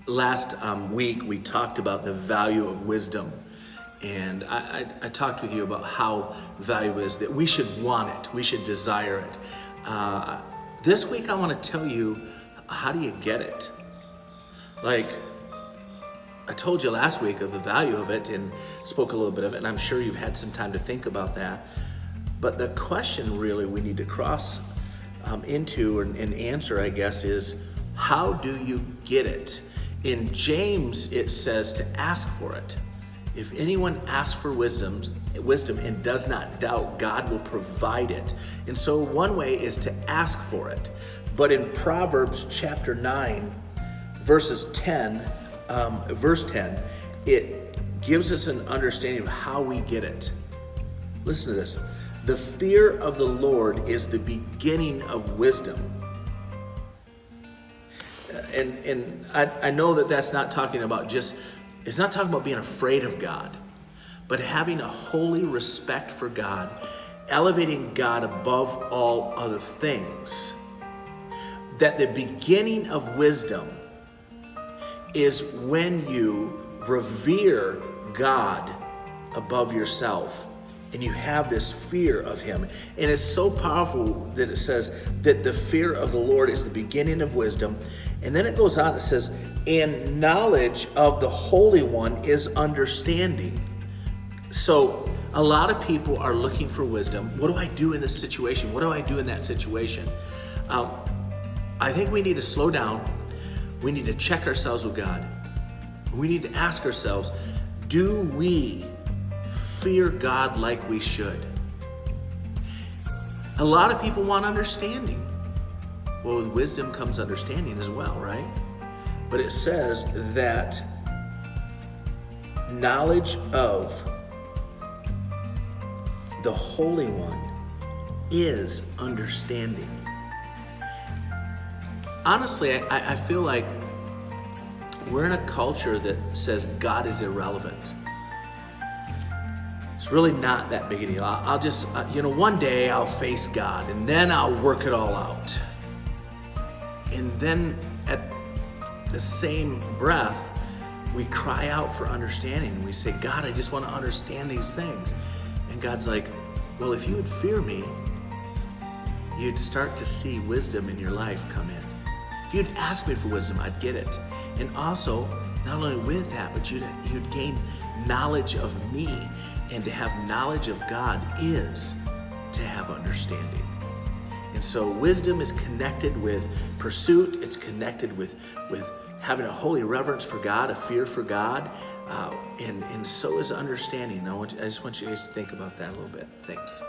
Last week we talked about the value of wisdom, and I talked with you about how valuable it is, that we should want it, we should desire it. This week I want to tell you, how do you get it? Like I told you last week of the value of it and spoke a little bit of it, and I'm sure you've had some time to think about that. But the question really we need to cross into and answer, I guess, is how do you get it? In James, it says to ask for it. If anyone asks for wisdom and does not doubt, God will provide it. And so one way is to ask for it. But in Proverbs chapter 9, verse 10, it gives us an understanding of how we get it. Listen to this. The fear of the Lord is the beginning of wisdom. And I know that that's not talking about it's not talking about being afraid of God, but having a holy respect for God, elevating God above all other things. That the beginning of wisdom is when you revere God above yourself and you have this fear of Him. And it's so powerful that it says that the fear of the Lord is the beginning of wisdom. And then it goes on, it says, and knowledge of the Holy One is understanding. So a lot of people are looking for wisdom. What do I do in this situation? What do I do in that situation? I think we need to slow down. We need to check ourselves with God. We need to ask ourselves, do we fear God like we should? A lot of people want understanding. Well, with wisdom comes understanding as well, right? But it says that knowledge of the Holy One is understanding. Honestly, I feel like we're in a culture that says God is irrelevant. It's really not that big a deal. I'll just, one day I'll face God and then I'll work it all out. And then at the same breath, we cry out for understanding. And we say, God, I just want to understand these things. And God's like, well, if you would fear me, you'd start to see wisdom in your life come in. If you'd ask me for wisdom, I'd get it. And also, not only with that, but you'd gain knowledge of me. And to have knowledge of God is to have understanding. And so wisdom is connected with pursuit. It's connected with having a holy reverence for God, a fear for God, and so is understanding. I just want you guys to think about that a little bit. Thanks.